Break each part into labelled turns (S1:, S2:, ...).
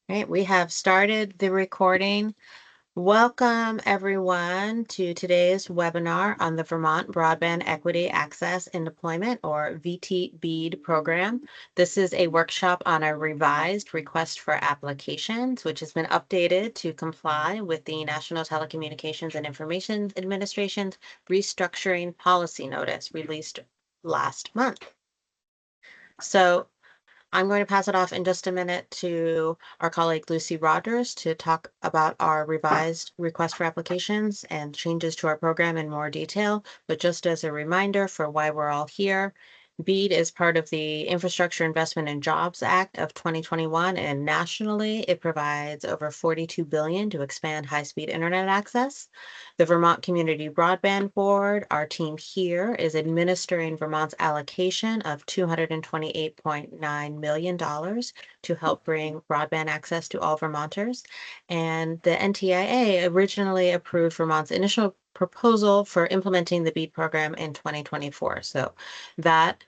S1: Right, we have started the recording. Welcome everyone to today's webinar on the Vermont Broadband Equity Access and Deployment, or VT-BEAD program. This is a workshop on a revised request for applications, which has been updated to comply with the National Telecommunications and Information Administration's restructuring policy notice released last month. So I'm going to pass it off in just a minute to our colleague Lucy Rogers to talk about our revised request for applications and changes to our program in more detail. But just as a reminder for why we're all here, BEAD is part of the Infrastructure Investment and Jobs Act of 2021, and nationally it provides over $42 billion to expand high-speed internet access. The Vermont Community Broadband Board, our team here, is administering Vermont's allocation of $228.9 million to help bring broadband access to all Vermonters. And the NTIA originally approved Vermont's initial proposal for implementing the BEAD program in 2024. So that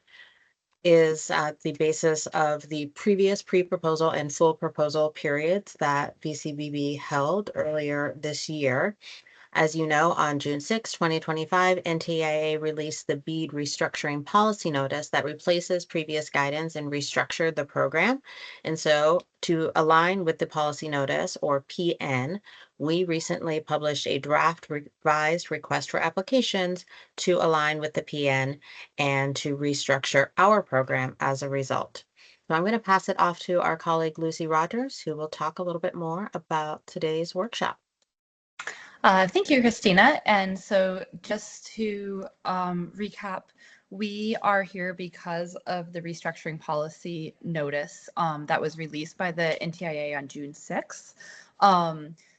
S1: is the basis of the previous pre-proposal and full proposal periods that VCBB held earlier this year. As you know, on June 6, 2025, NTIA released the BEAD restructuring policy notice that replaces previous guidance and restructured the program. And so to align with the policy notice, or PN, we recently published a draft revised request for applications to align with the PN and to restructure our program as a result. So I'm going to pass it off to our colleague Lucy Rogers, who will talk a little bit more about today's workshop.
S2: Thank you, Christina. And so just to recap, we are here because of the restructuring policy notice that was released by the NTIA on June 6th.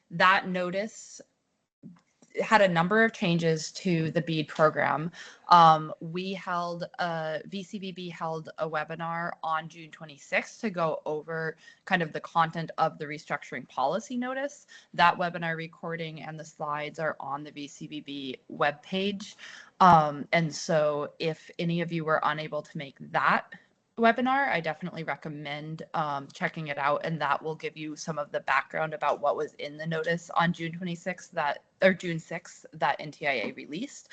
S2: That notice had a number of changes to the BEAD program. VCBB held a webinar on June 26th to go over kind of the content of the restructuring policy notice. That webinar recording and the slides are on the VCBB webpage. And so if any of you were unable to make that webinar, I definitely recommend checking it out, and that will give you some of the background about what was in the notice on June 6th that NTIA released.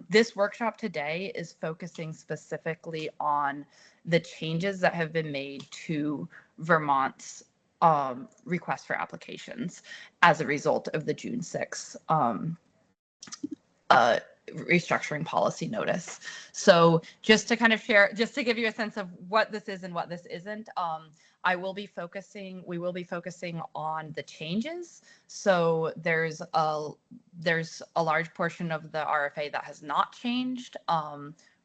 S2: This workshop today is focusing specifically on the changes that have been made to Vermont's request for applications as a result of the June 6th restructuring policy notice. So just to kind of share, just to give you a sense of what this is and what this isn't, we will be focusing on the changes. So there's a large portion of the RFA that has not changed.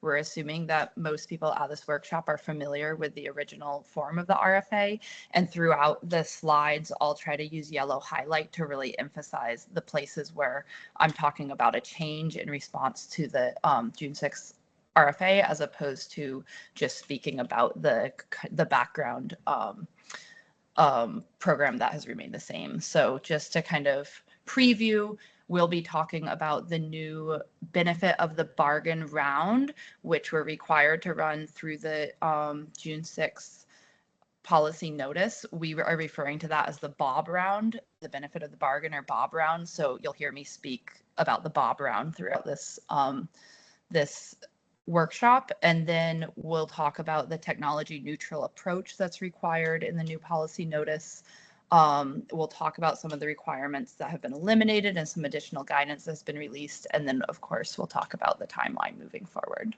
S2: We're assuming that most people at this workshop are familiar with the original form of the RFA. And throughout the slides, I'll try to use yellow highlight to really emphasize the places where I'm talking about a change in response to the June 6th RFA, as opposed to just speaking about the background program that has remained the same. So just to kind of preview, we'll be talking about the new benefit of the bargain round, which we're required to run through the June 6th policy notice. We are referring to that as the Bob round, the benefit of the bargain, or Bob round. So you'll hear me speak about the Bob round throughout this workshop, and then we'll talk about the technology neutral approach that's required in the new policy notice. We'll talk about some of the requirements that have been eliminated and some additional guidance that's been released. And then, of course, we'll talk about the timeline moving forward.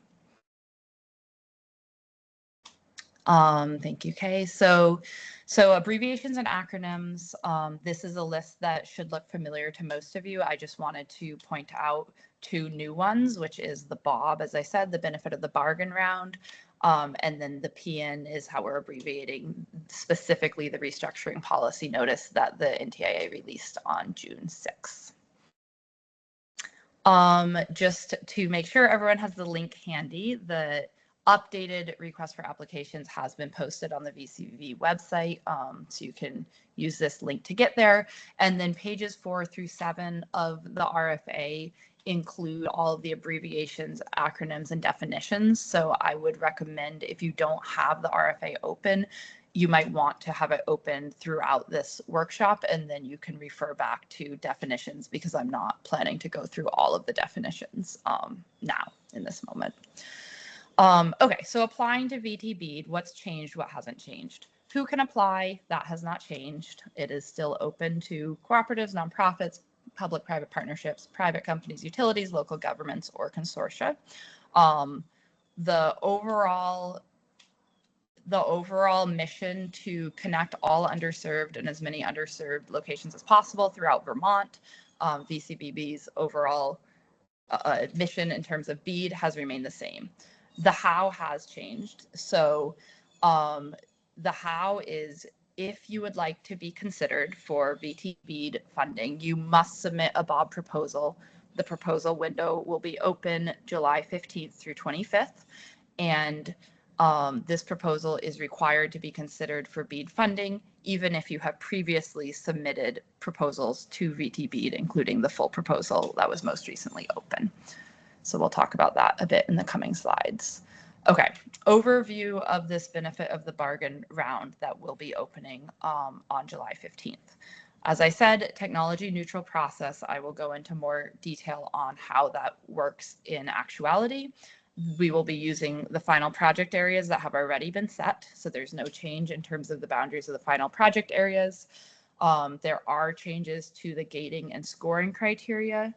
S2: Thank you, Kay. So abbreviations and acronyms, this is a list that should look familiar to most of you. I just wanted to point out two new ones, which is the BOB, as I said, the benefit of the bargain round. And then the PN is how we're abbreviating specifically the restructuring policy notice that the NTIA released on June 6th. Just to make sure everyone has the link handy, the updated request for applications has been posted on the VCBB website, so you can use this link to get there. And then pages 4 through 7 of the RFA include all of the abbreviations, acronyms, and definitions. So I would recommend, if you don't have the RFA open, you might want to have it open throughout this workshop, and then you can refer back to definitions, because I'm not planning to go through all of the definitions now in this moment. Okay, so applying to VT-BEAD, what's changed, what hasn't changed? Who can apply? That has not changed. It is still open to cooperatives, nonprofits, public-private partnerships, private companies, utilities, local governments, or consortia. The overall mission to connect all underserved and as many underserved locations as possible throughout Vermont, VCBB's overall mission in terms of BEAD has remained the same. The how has changed. So the how is, if you would like to be considered for VT-BEAD funding, you must submit a BOB proposal. The proposal window will be open July 15th through 25th. And this proposal is required to be considered for BEAD funding, even if you have previously submitted proposals to VT-BEAD, including the full proposal that was most recently open. So we'll talk about that a bit in the coming slides. Okay, overview of this benefit of the bargain round that will be opening on July 15th. As I said, technology neutral process. I will go into more detail on how that works in actuality. We will be using the final project areas that have already been set, so there's no change in terms of the boundaries of the final project areas. There are changes to the gating and scoring criteria.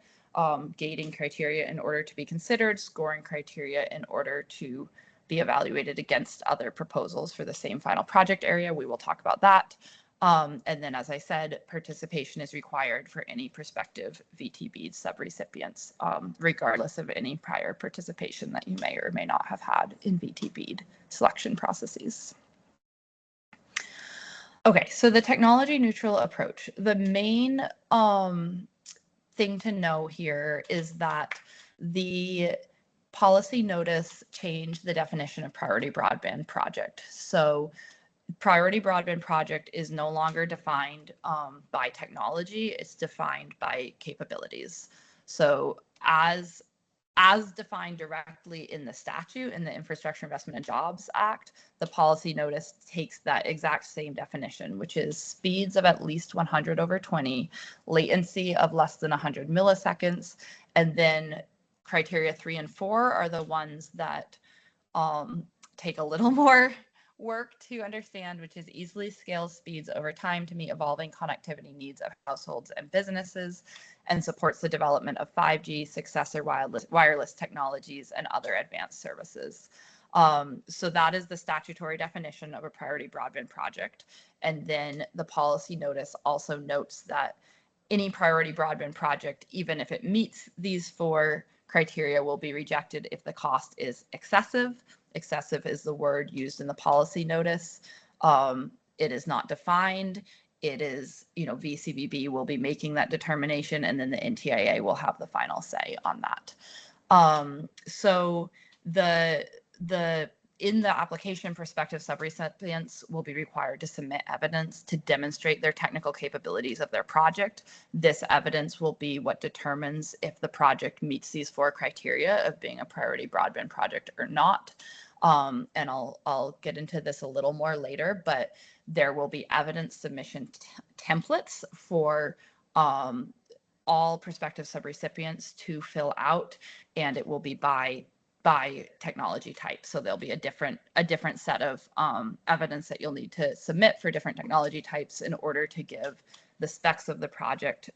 S2: Gating criteria in order to be considered, scoring criteria in order to be evaluated against other proposals for the same final project area. We will talk about that. And then, as I said, participation is required for any prospective VT-BEAD subrecipients, regardless of any prior participation that you may or may not have had in VT-BEAD selection processes. Okay, so the technology neutral approach. The main thing to know here is that the policy notice changed the definition of priority broadband project. So priority broadband project is no longer defined by technology, it's defined by capabilities. So as defined directly in the statute, in the Infrastructure Investment and Jobs Act, the policy notice takes that exact same definition, which is speeds of at least 100 over 20, latency of less than 100 milliseconds, and then criteria 3 and 4 are the ones that take a little more work to understand, which is easily scales speeds over time to meet evolving connectivity needs of households and businesses, and supports the development of 5G, successor wireless technologies, and other advanced services. So that is the statutory definition of a priority broadband project. And then the policy notice also notes that any priority broadband project, even if it meets these 4 criteria, will be rejected if the cost is excessive. Excessive is the word used in the policy notice. It is not defined. It is, VCBB will be making that determination, and then the NTIA will have the final say on that. So in the application, prospective subrecipients will be required to submit evidence to demonstrate their technical capabilities of their project. This evidence will be what determines if the project meets these 4 criteria of being a priority broadband project or not. And I'll get into this a little more later, but there will be evidence submission templates for all prospective subrecipients to fill out, and it will be by technology type. So there'll be a different set of evidence that you'll need to submit for different technology types in order to give the specs of the project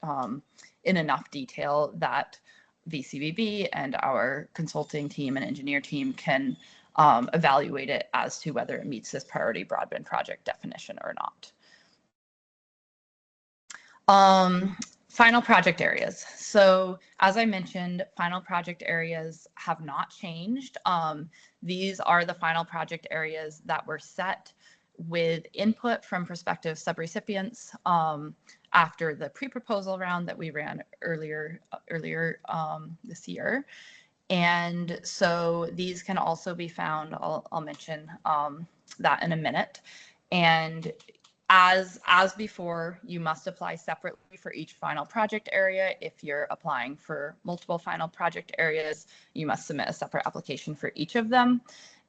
S2: in enough detail that VCBB and our consulting team and engineer team can evaluate it as to whether it meets this priority broadband project definition or not. Final project areas. So as I mentioned, final project areas have not changed. These are the final project areas that were set with input from prospective subrecipients after the pre-proposal round that we ran earlier this year. And so these can also be found, I'll mention that in a minute. And as before, you must apply separately for each final project area. If you're applying for multiple final project areas, you must submit a separate application for each of them.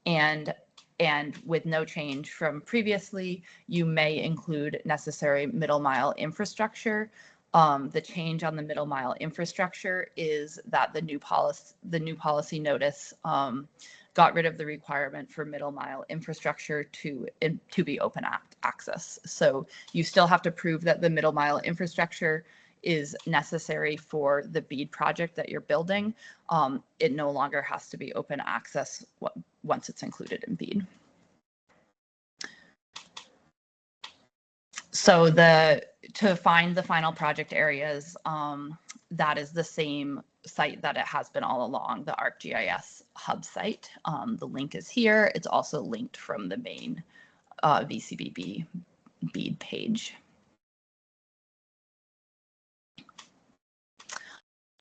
S2: And And with no change from previously, you may include necessary middle mile infrastructure. The change on the middle mile infrastructure is that the new policy notice got rid of the requirement for middle mile infrastructure to be open access. So you still have to prove that the middle mile infrastructure is necessary for the BEAD project that you're building. It no longer has to be open access once it's included in BEAD. So to find the final project areas, that is the same site that it has been all along, the ArcGIS hub site. The link is here. It's also linked from the main VCBB BEAD page.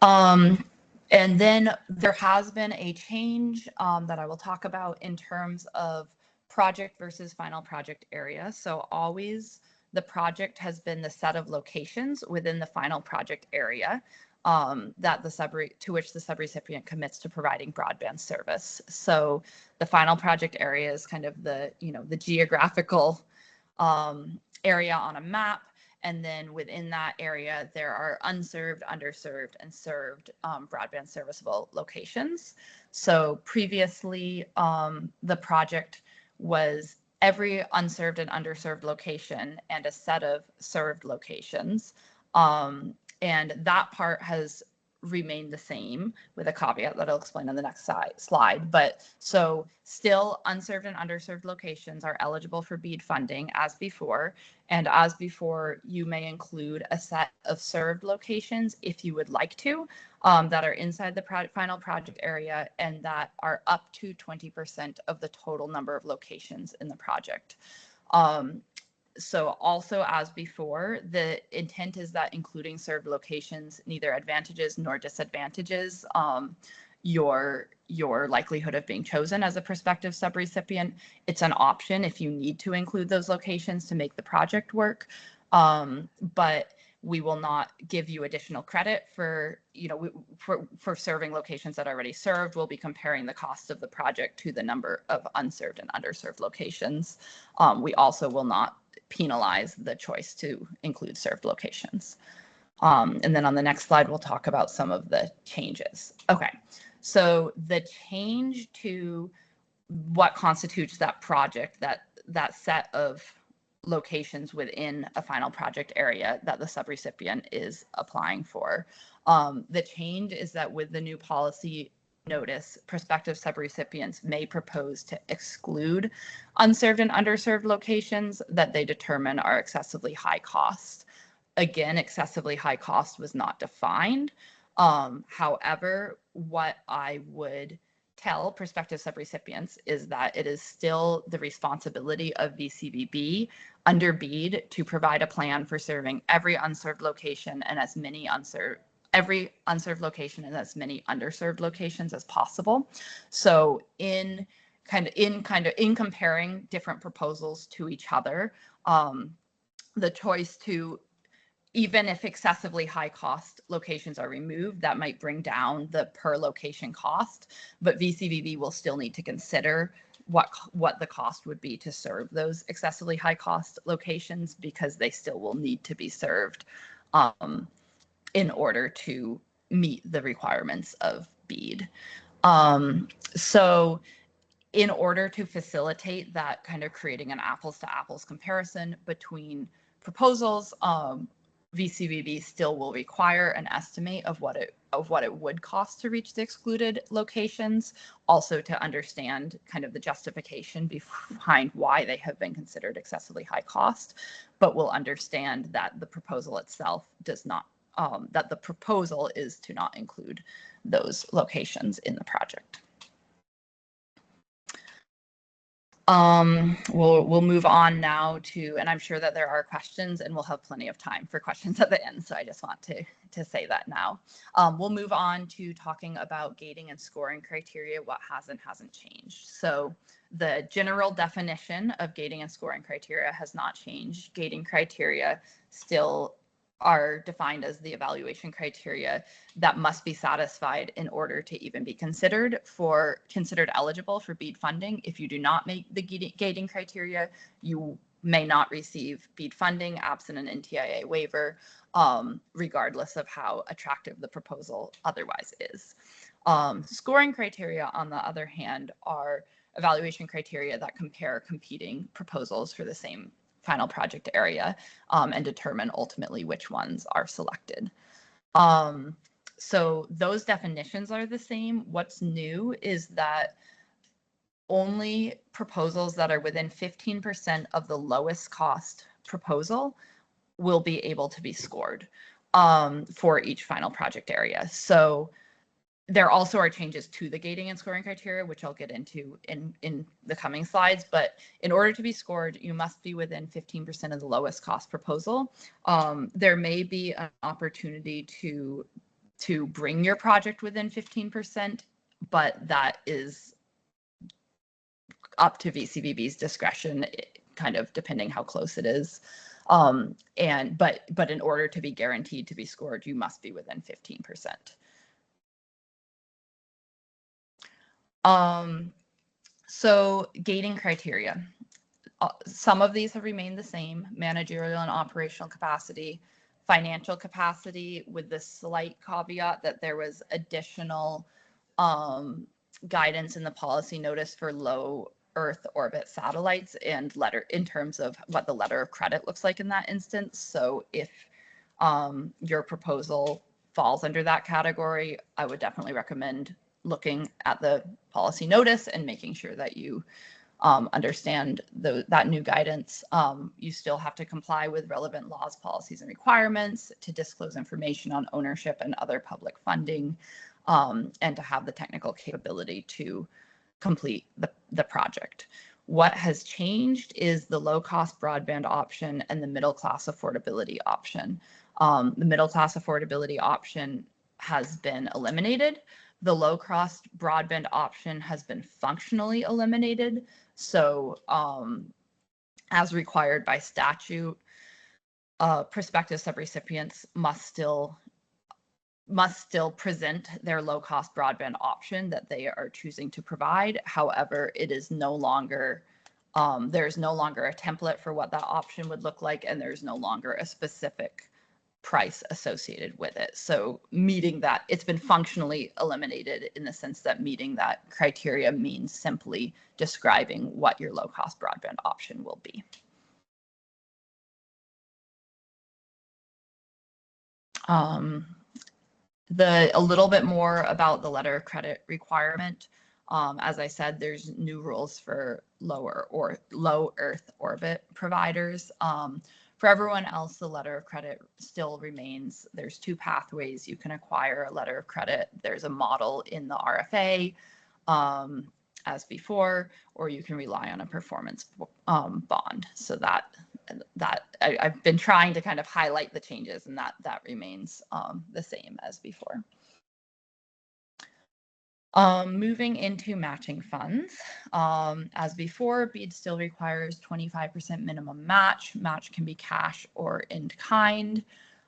S2: And then there has been a change that I will talk about in terms of project versus final project area. So always the project has been the set of locations within the final project area that to which the subrecipient commits to providing broadband service. So the final project area is kind of the geographical area on a map. And then within that area, there are unserved, underserved, and served broadband serviceable locations. So previously, the project was every unserved and underserved location and a set of served locations. And that part has remained the same with a caveat that I'll explain on the next slide. But so still unserved and underserved locations are eligible for BEAD funding as before. And as before, you may include a set of served locations if you would like to, that are inside the final project area and that are up to 20% of the total number of locations in the project. So also as before, the intent is that including served locations neither advantages nor disadvantages your likelihood of being chosen as a prospective subrecipient. It's an option if you need to include those locations to make the project work, but we will not give you additional credit for serving locations that are already served. We'll be comparing the cost of the project to the number of unserved and underserved locations. We also will not penalize the choice to include served locations. And then on the next slide, we'll talk about some of the changes. Okay, so the change to what constitutes that project, that set of locations within a final project area that the subrecipient is applying for. The change is that with the new policy notice, prospective subrecipients may propose to exclude unserved and underserved locations that they determine are excessively high cost. Again, excessively high cost was not defined. However, what I would tell prospective subrecipients is that it is still the responsibility of VCBB under BEAD to provide a plan for serving every unserved location and as many every unserved location and as many underserved locations as possible. So in comparing different proposals to each other, the choice to, even if excessively high cost locations are removed, that might bring down the per location cost, but VCBB will still need to consider what the cost would be to serve those excessively high cost locations because they still will need to be served in order to meet the requirements of BEAD. So in order to facilitate that kind of creating an apples to apples comparison between proposals, VCBB still will require an estimate of what it would cost to reach the excluded locations, also to understand kind of the justification behind why they have been considered excessively high cost, but will understand that the proposal itself does not, that the proposal is to not include those locations in the project. We'll move on now to, and I'm sure that there are questions and we'll have plenty of time for questions at the end. So I just want to say that now. We'll move on to talking about gating and scoring criteria, what has and hasn't changed. So the general definition of gating and scoring criteria has not changed. Gating criteria still are defined as the evaluation criteria that must be satisfied in order to even be considered eligible for BEAD funding. If you do not make the gating criteria, you may not receive BEAD funding absent an NTIA waiver, regardless of how attractive the proposal otherwise is. Scoring criteria, on the other hand, are evaluation criteria that compare competing proposals for the same final project area, and determine ultimately which ones are selected. So those definitions are the same. What's new is that only proposals that are within 15% of the lowest cost proposal will be able to be scored for each final project area. So there also are changes to the gating and scoring criteria, which I'll get into in the coming slides. But in order to be scored, you must be within 15% of the lowest cost proposal. There may be an opportunity to bring your project within 15%, but that is up to VCBB's discretion, kind of depending how close it is. But in order to be guaranteed to be scored, you must be within 15%. So gating criteria. Some of these have remained the same: managerial and operational capacity, financial capacity, with the slight caveat that there was additional guidance in the policy notice for low Earth orbit satellites and in terms of what the letter of credit looks like in that instance. So if your proposal falls under that category, I would definitely recommend looking at the policy notice and making sure that you understand that new guidance. You still have to comply with relevant laws, policies, and requirements to disclose information on ownership and other public funding, and to have the technical capability to complete the project. What has changed is the low-cost broadband option and the middle-class affordability option. The middle-class affordability option has been eliminated. The low-cost broadband option has been functionally eliminated. So as required by statute, prospective subrecipients must still present their low-cost broadband option that they are choosing to provide. However, it is no longer, there's no longer a template for what that option would look like, and there's no longer a specific price associated with it. So meeting that, it's been functionally eliminated in the sense that meeting that criteria means simply describing what your low-cost broadband option will be. A little bit more about the letter of credit requirement. As I said, there's new rules for low Earth orbit providers. For everyone else, the letter of credit still remains. There's two pathways you can acquire a letter of credit. There's a model in the RFA, as before, or you can rely on a performance bond. So I've been trying to kind of highlight the changes, and that remains the same as before. Moving into matching funds. As before, BEAD still requires 25% minimum match. Match can be cash or in kind.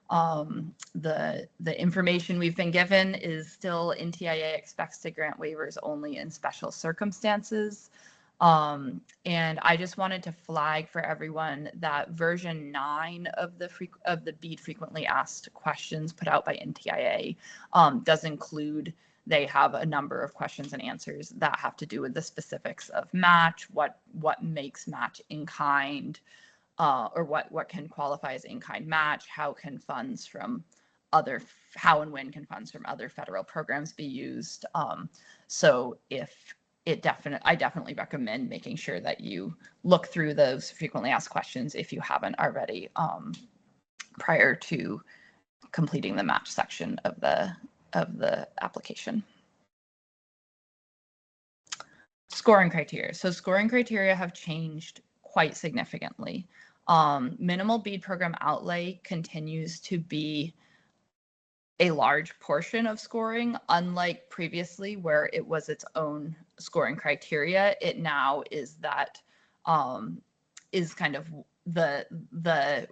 S2: The information we've been given is still NTIA expects to grant waivers only in special circumstances. And I just wanted to flag for everyone that version 9 of the BEAD frequently asked questions put out by NTIA does include, they have a number of questions and answers that have to do with the specifics of match, what makes match in kind, or what can qualify as in-kind match, how and when can funds from other federal programs be used. So I definitely recommend making sure that you look through those frequently asked questions if you haven't already, prior to completing the match section of the application. Scoring criteria. So scoring criteria have changed quite significantly. Minimal BEAD program outlay continues to be a large portion of scoring, unlike previously where it was its own scoring criteria. It now is that is kind of the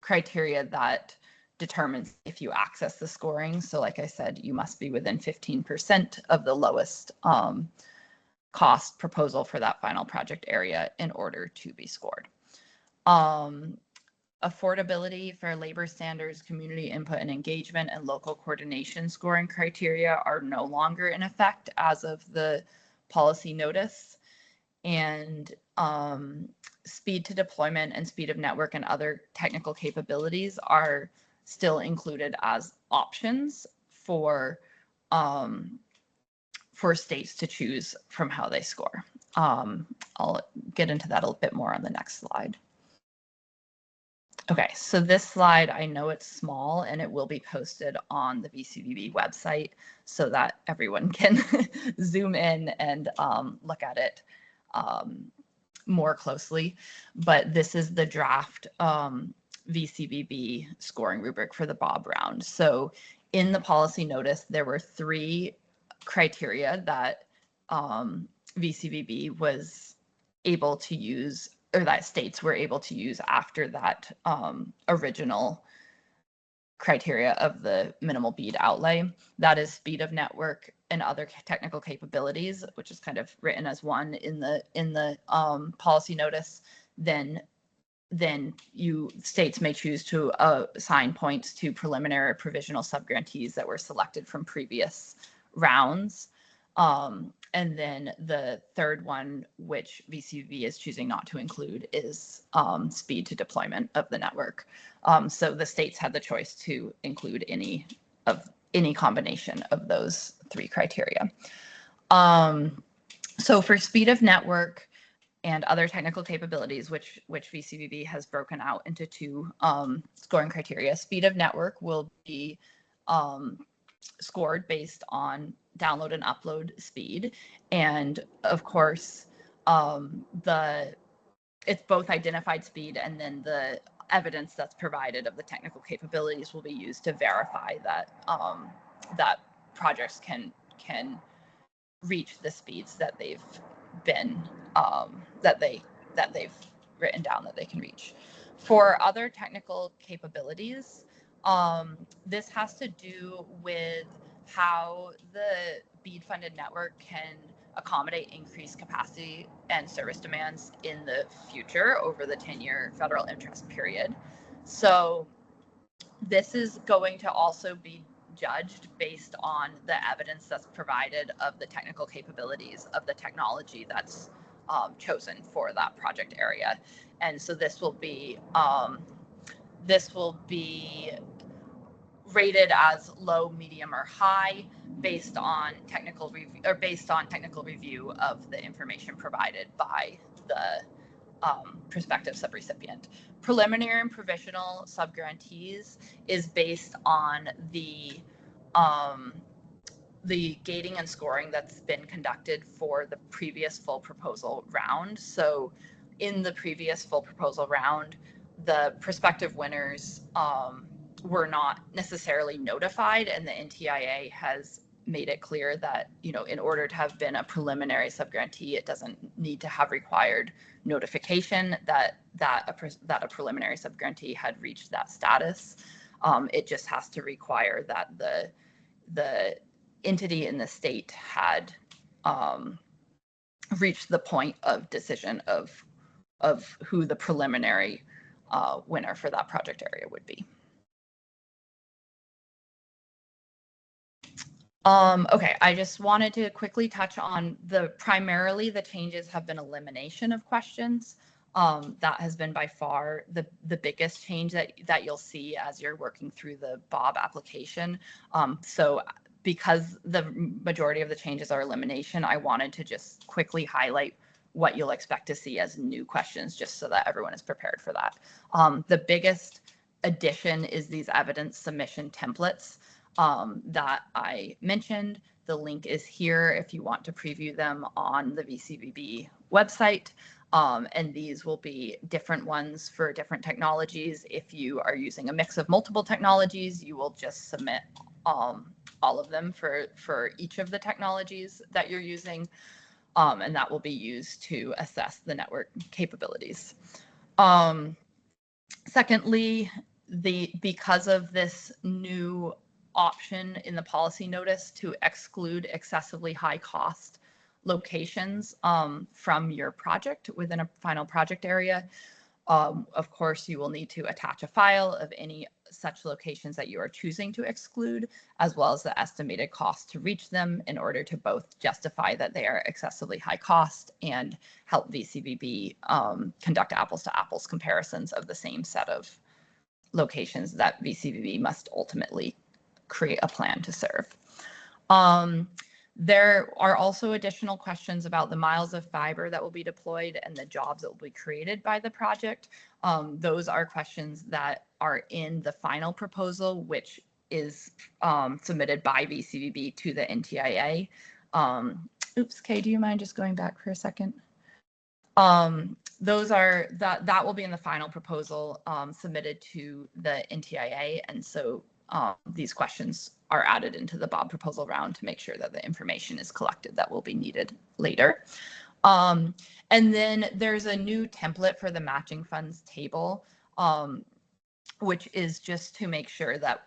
S2: criteria that determines if you access the scoring. So like I said, you must be within 15% of the lowest cost proposal for that final project area in order to be scored. Affordability, fair labor standards, community input and engagement, and local coordination scoring criteria are no longer in effect as of the policy notice. And speed to deployment and speed of network and other technical capabilities are still included as options for states to choose from how they score. I'll get into that a bit more on the next slide. Okay, so this slide, I know it's small and it will be posted on the VCBB website so that everyone can zoom in and look at it more closely. But this is the draft VCBB scoring rubric for the Bob round. So in the policy notice, there were 3 criteria that VCBB was able to use, or that states were able to use after that original criteria of the minimal bead outlay. That is speed of network and other technical capabilities, which is kind of written as one in the policy notice. Then states may choose to assign points to preliminary or provisional subgrantees that were selected from previous rounds. And then the third one, which VCBB is choosing not to include, is speed to deployment of the network. So the states had the choice to include any combination of those 3 criteria. So for speed of network and other technical capabilities, which VCBB has broken out into 2 scoring criteria, speed of network will be scored based on download and upload speed. And of course, it's both identified speed and then the evidence that's provided of the technical capabilities will be used to verify that that projects can reach the speeds that they've been that they've written down that they can reach. For other technical capabilities, this has to do with how the BEAD funded network can accommodate increased capacity and service demands in the future over the 10-year federal interest period. So this is going to also be judged based on the evidence that's provided of the technical capabilities of the technology that's chosen for that project area. And so this will be rated as low, medium, or high based on technical review of the information provided by the prospective subrecipient. Preliminary and provisional subgrantees is based on the gating and scoring that's been conducted for the previous full proposal round. So in the previous full proposal round, the prospective winners were not necessarily notified, and the NTIA has made it clear that, you know, in order to have been a preliminary subgrantee, it doesn't need to have required notification that a preliminary subgrantee had reached that status. It just has to require that the entity in the state had reached the point of decision of who the preliminary winner for that project area would be. Okay, I just wanted to quickly touch on primarily the changes have been elimination of questions. That has been by far the biggest change that you'll see as you're working through the Bob application. So because the majority of the changes are elimination, I wanted to just quickly highlight what you'll expect to see as new questions, just so that everyone is prepared for that. The biggest addition is these evidence submission templates that I mentioned. The link is here if you want to preview them on the VCBB website. And these will be different ones for different technologies. If you are using a mix of multiple technologies, you will just submit all of them for each of the technologies that you're using. And that will be used to assess the network capabilities. Secondly, because of this new option in the policy notice to exclude excessively high cost locations from your project within a final project area. Of course, you will need to attach a file of any such locations that you are choosing to exclude, as well as the estimated cost to reach them in order to both justify that they are excessively high cost and help VCBB conduct apples to apples comparisons of the same set of locations that VCBB must ultimately create a plan to serve. There are also additional questions about the miles of fiber that will be deployed and the jobs that will be created by the project. Those are questions that are in the final proposal, which is submitted by VCBB to the NTIA. Oops, Kay, do you mind just going back for a second? Those are, that will be in the final proposal submitted to the NTIA. And so these questions are added into the BOB proposal round to make sure that the information is collected that will be needed later. And then there's a new template for the matching funds table, which is just to make sure that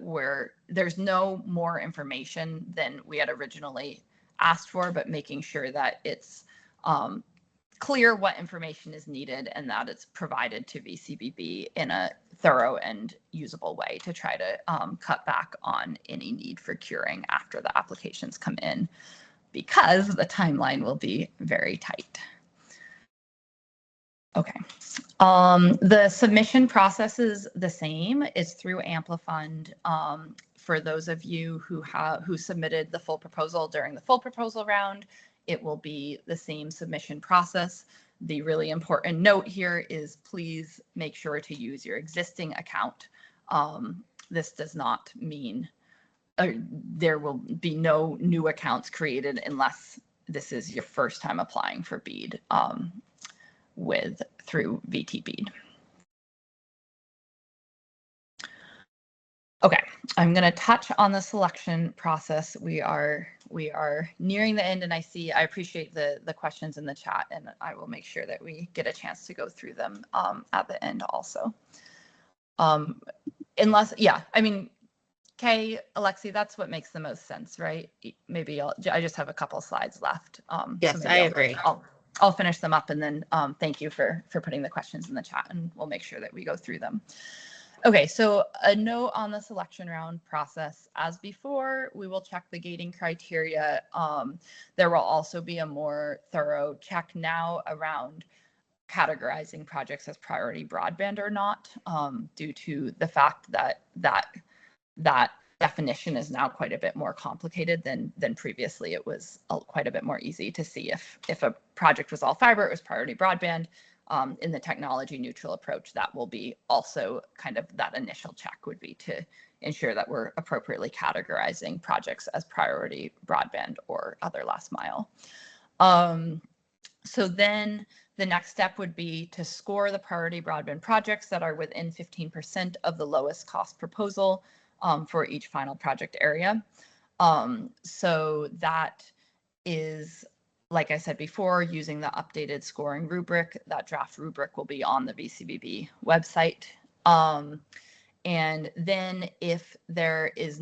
S2: there's no more information than we had originally asked for, but making sure that it's clear what information is needed and that it's provided to VCBB in a thorough and usable way to try to cut back on any need for curing after the applications come in, because the timeline will be very tight. Okay, the submission process is the same. It's through Amplifund. For those of you who submitted the full proposal during the full proposal round, it will be the same submission process. The really important note here is please make sure to use your existing account. This does not mean there will be no new accounts created unless this is your first time applying for BEAD through VT-BEAD. Okay, I'm going to touch on the selection process. We are nearing the end, and I appreciate the questions in the chat, and I will make sure that we get a chance to go through them at the end also. Unless, yeah, I mean, Kay, Alexi, that's what makes the most sense, right? Maybe I just have a couple of slides left.
S1: Yes,
S2: so
S1: I agree.
S2: I'll finish them up, and then thank you for putting the questions in the chat, and we'll make sure that we go through them. Okay, so a note on the selection round process. As before, we will check the gating criteria. There will also be a more thorough check now around categorizing projects as priority broadband or not, due to the fact that that definition is now quite a bit more complicated than previously. It was quite a bit more easy to see if a project was all fiber, it was priority broadband. In the technology neutral approach, that will be also kind of that initial check would be to ensure that we're appropriately categorizing projects as priority broadband or other last mile. So then the next step would be to score the priority broadband projects that are within 15% of the lowest cost proposal for each final project area. So that is, like I said before, using the updated scoring rubric. That draft rubric will be on the VCBB website. And then if there's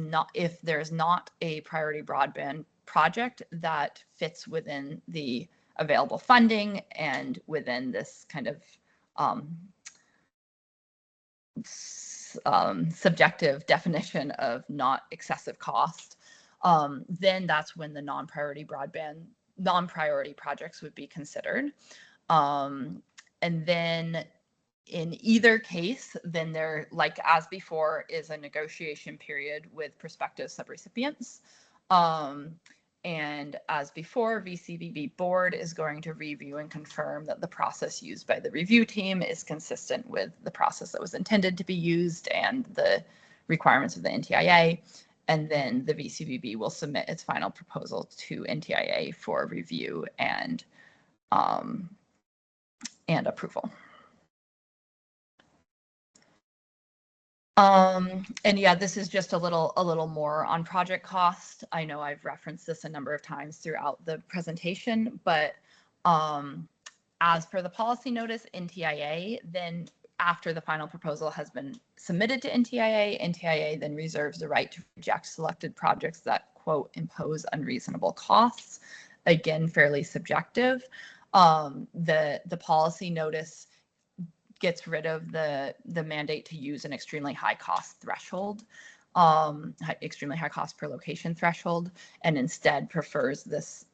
S2: not a priority broadband project that fits within the available funding and within this kind of subjective definition of not excessive cost, then that's when the non-priority projects would be considered. And then in either case, then there, like as before, is a negotiation period with prospective subrecipients. And as before, VCBB board is going to review and confirm that the process used by the review team is consistent with the process that was intended to be used and the requirements of the NTIA. And then the VCBB will submit its final proposal to NTIA for review and approval. And yeah, this is just a little more on project cost. I know I've referenced this a number of times throughout the presentation, but as per the policy notice, NTIA then after the final proposal has been submitted to NTIA, NTIA then reserves the right to reject selected projects that, quote, impose unreasonable costs. Again, fairly subjective. The policy notice gets rid of the mandate to use an extremely high cost threshold, extremely high cost per location threshold, and instead prefers this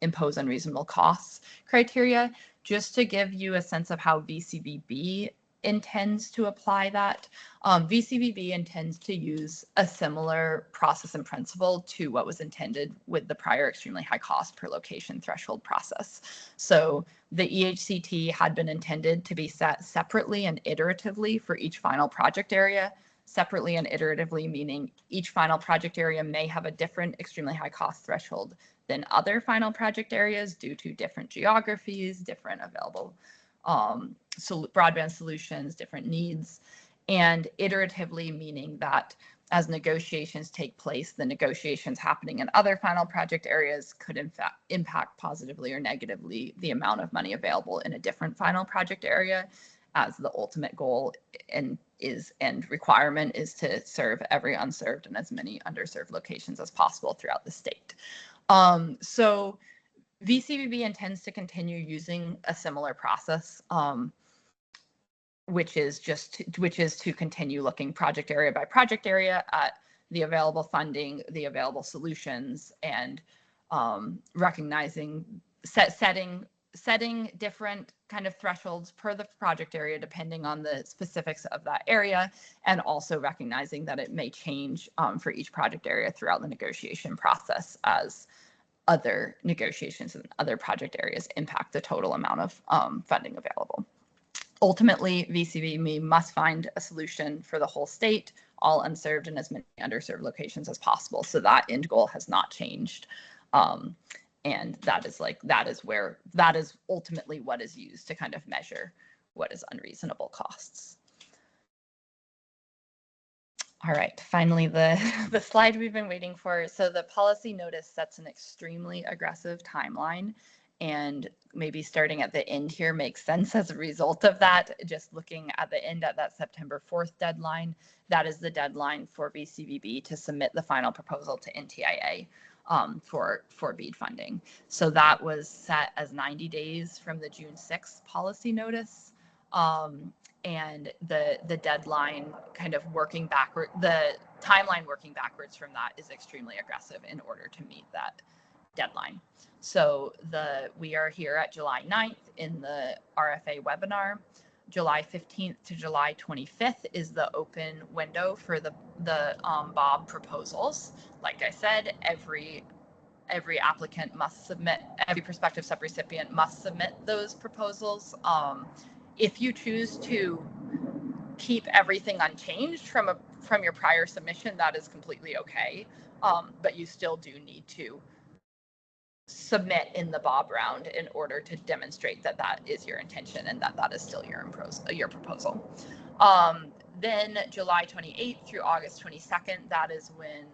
S2: impose unreasonable costs criteria. Just to give you a sense of how VCBB intends to apply that, VCBB intends to use a similar process and principle to what was intended with the prior extremely high cost per location threshold process. So the EHCT had been intended to be set separately and iteratively for each final project area. Separately and iteratively meaning each final project area may have a different extremely high cost threshold than other final project areas due to different geographies, different available broadband solutions, different needs, and iteratively meaning that as negotiations take place, the negotiations happening in other final project areas could in fact impact positively or negatively the amount of money available in a different final project area, as the ultimate goal and requirement is to serve every unserved and as many underserved locations as possible throughout the state. So VCBB intends to continue using a similar process, which is to continue looking project area by project area at the available funding, the available solutions, and recognizing setting different kind of thresholds per the project area depending on the specifics of that area, and also recognizing that it may change for each project area throughout the negotiation process as other negotiations and other project areas impact the total amount of funding available. Ultimately, VCBB must find a solution for the whole state, all unserved and as many underserved locations as possible. So that end goal has not changed. And that is ultimately what is used to kind of measure what is unreasonable costs. All right, finally, the slide we've been waiting for. So the policy notice sets an extremely aggressive timeline, and maybe starting at the end here makes sense as a result of that. Just looking at the end at that September 4th deadline, that is the deadline for VCBB to submit the final proposal to NTIA for BEAD funding. So that was set as 90 days from the June 6th policy notice. And the deadline kind of working backward, the timeline working backwards from that is extremely aggressive in order to meet that deadline. So we are here at July 9th in the RFA webinar. July 15th to July 25th is the open window for the BOB proposals. Like I said, every applicant must submit, every prospective subrecipient must submit those proposals. If you choose to keep everything unchanged from your prior submission, that is completely okay. But you still do need to submit in the BOB round in order to demonstrate that that is your intention and that that is still your proposal. Then July 28th through August 22nd, that is when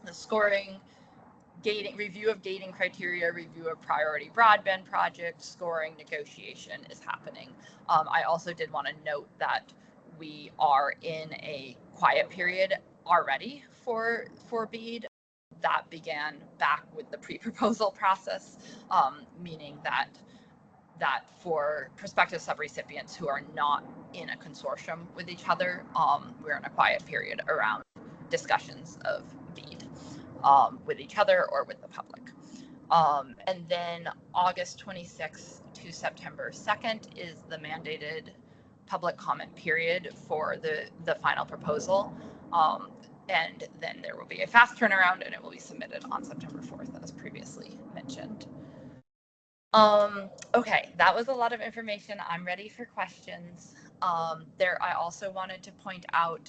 S2: the scoring, review of gating criteria, review of priority broadband project, scoring, negotiation is happening. I also did want to note that we are in a quiet period already for BEAD. That began back with the pre-proposal process, meaning that for prospective subrecipients who are not in a consortium with each other, we're in a quiet period around discussions of BEAD with each other or with the public. And then August 26th to September 2nd is the mandated public comment period for the final proposal. And then there will be a fast turnaround and it will be submitted on September 4th, as previously mentioned. Okay, that was a lot of information. I'm ready for questions. I also wanted to point out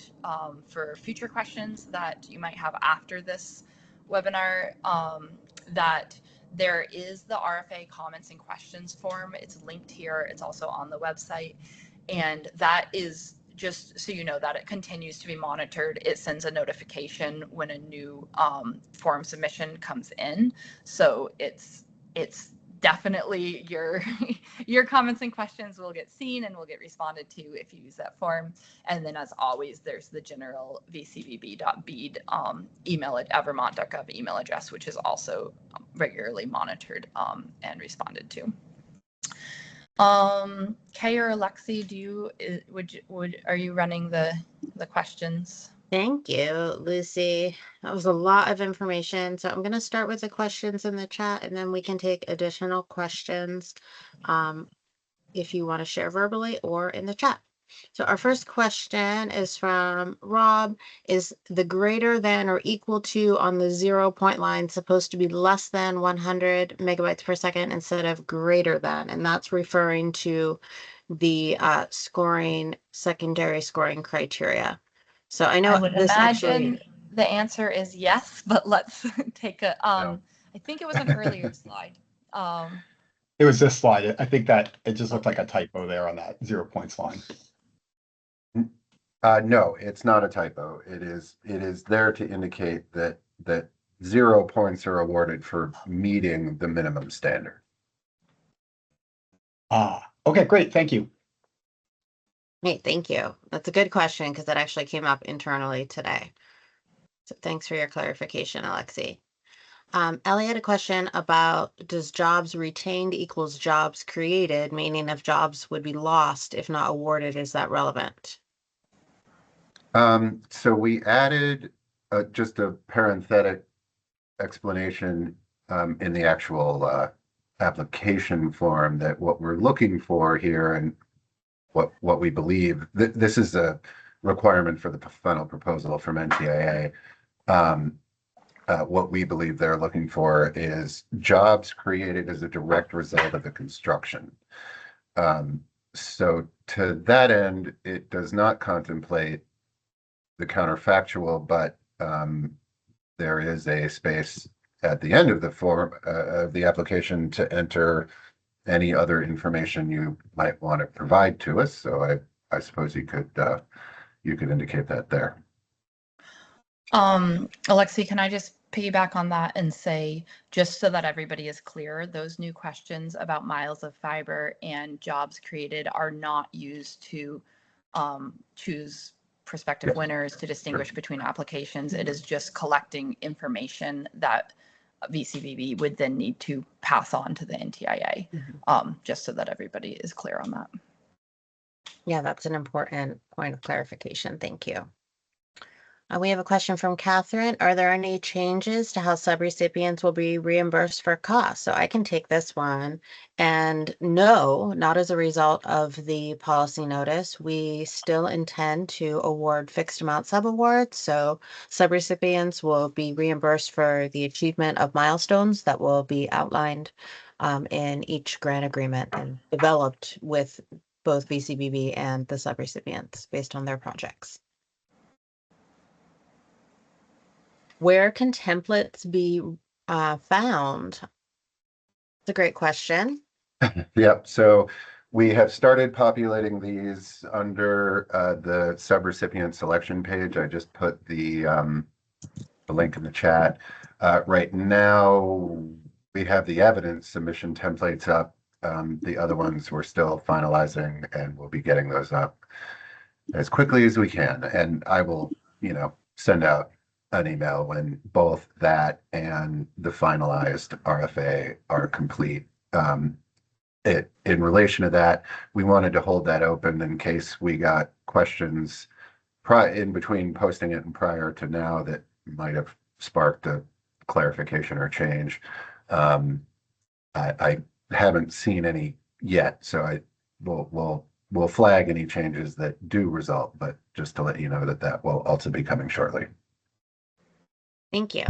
S2: for future questions that you might have after this webinar, that there is the RFA comments and questions form. It's linked here. It's also on the website. And that is just so you know that it continues to be monitored. It sends a notification when a new form submission comes in. So it's definitely your your comments and questions will get seen and will get responded to if you use that form. And then, as always, there's the general VCBB.BEAD email at vermont.gov email address, which is also regularly monitored and responded to. Kay or Alexi, are you running the questions?
S1: Thank you, Lucy. That was a lot of information. So I'm going to start with the questions in the chat, and then we can take additional questions if you want to share verbally or in the chat. So our first question is from Rob. Is the greater than or equal to on the 0 point line supposed to be less than 100 megabytes per second instead of greater than? And that's referring to the secondary scoring criteria. So I know
S2: I would
S1: this
S2: imagine
S1: actually,
S2: the answer is yes, but let's take a,
S3: No.
S2: I think it was an earlier slide.
S3: It was this slide. I think that it just looked like a typo there on that 0 points line.
S4: No, it's not a typo. It is there to indicate that 0 points are awarded for meeting the minimum standard.
S3: Okay, great. Thank you.
S1: hey, thank you. That's a good question because that actually came up internally today. So thanks for your clarification, Alexi. Ellie had a question about, does jobs retained equals jobs created, meaning if jobs would be lost if not awarded, is that relevant?
S4: So we added just a parenthetic explanation in the actual application form that what we're looking for here and what we believe this is a requirement for the final proposal from NTIA. What we believe they're looking for is jobs created as a direct result of the construction. So to that end, it does not contemplate the counterfactual, but there is a space at the end of the form of the application to enter any other information you might want to provide to us. So I suppose you could indicate that there.
S2: Alexi, can I just piggyback on that and say, just so that everybody is clear, those new questions about miles of fiber and jobs created are not used to choose prospective winners, to distinguish between applications. It is just collecting information that VCBB would then need to pass on to the NTIA, just so that everybody is clear on that.
S1: Yeah, that's an important point of clarification. Thank you. We have a question from Catherine. Are there any changes to how subrecipients will be reimbursed for costs? So I can take this one. And no, not as a result of the policy notice. We still intend to award fixed amount subawards. So subrecipients will be reimbursed for the achievement of milestones that will be outlined in each grant agreement and developed with both VCBB and the subrecipients based on their projects. Where can templates be found? It's a great question.
S4: Yep. So we have started populating these under the subrecipient selection page. I just put the link in the chat. Right now, we have the evidence submission templates up. The other ones we're still finalizing, and we'll be getting those up as quickly as we can. And I will, send out an email when both that and the finalized RFA are complete. In relation to that, we wanted to hold that open in case we got questions in between posting it and prior to now that might have sparked a clarification or change. I haven't seen any yet, so we'll flag any changes that do result, but just to let you know that will also be coming shortly.
S1: Thank you.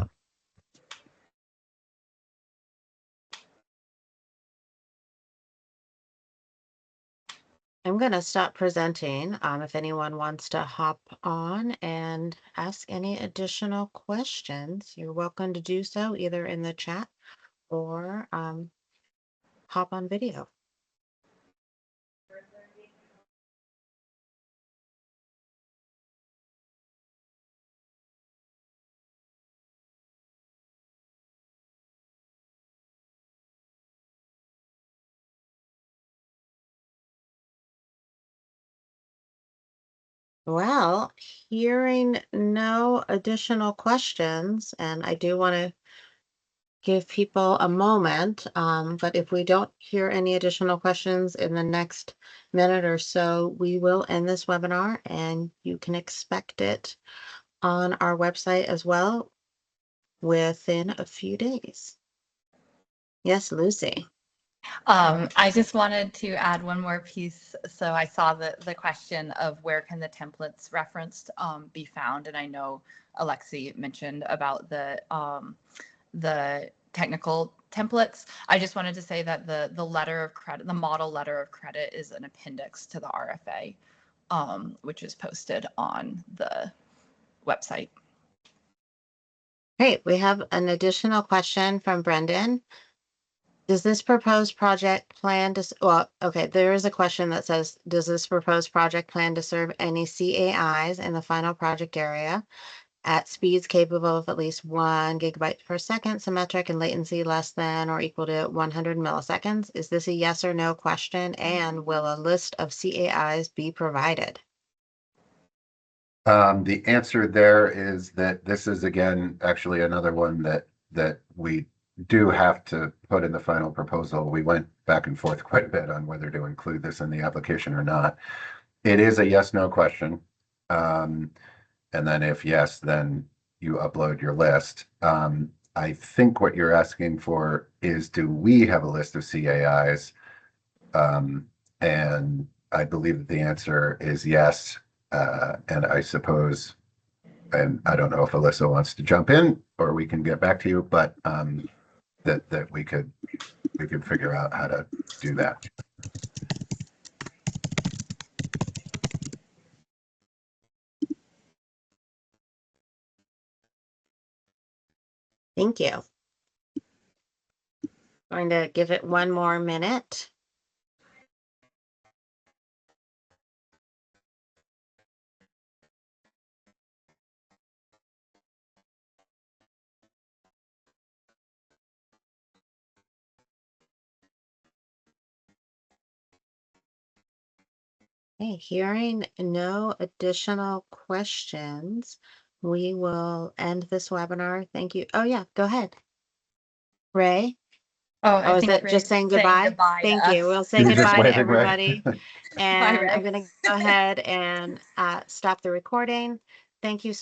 S1: I'm going to stop presenting. If anyone wants to hop on and ask any additional questions, you're welcome to do so either in the chat or hop on video. Well, hearing no additional questions, and I do want to give people a moment, but if we don't hear any additional questions in the next minute or so, we will end this webinar, and you can expect it on our website as well within a few days. Yes, Lucy.
S2: I just wanted to add one more piece. So I saw the question of where can the templates referenced be found, and I know Alexi mentioned about the technical templates. I just wanted to say that the letter of credit, the model letter of credit, is an appendix to the RFA, which is posted on the website.
S1: Great. We have an additional question from Brendan. Does this proposed project plan to, well, okay, there is a question that says, does this proposed project plan to serve any CAIs in the final project area at speeds capable of at least 1 gigabyte per second, symmetric, and latency less than or equal to 100 milliseconds? Is this a yes or no question? And will a list of CAIs be provided?
S4: The answer there is that this is, again, actually another one that we do have to put in the final proposal. We went back and forth quite a bit on whether to include this in the application or not. It is a yes/no question. And then if yes, then you upload your list. I think what you're asking for is, do we have a list of CAIs? And I believe that the answer is yes. And I suppose, and I don't know if Alyssa wants to jump in or we can get back to you, but that we could figure out how to do that.
S1: Thank you. Going to give it one more minute. Okay, hearing no additional questions, we will end this webinar. Thank you. Oh yeah, go ahead. Ray?
S2: I
S1: is
S2: think
S1: it just saying goodbye?
S2: goodbye to
S1: Thank you.
S2: us.
S1: We'll say
S4: You were just
S1: goodbye to
S4: waving, Ray.
S1: everybody. And I'm
S2: Ray.
S1: going to go ahead and stop the recording. Thank you so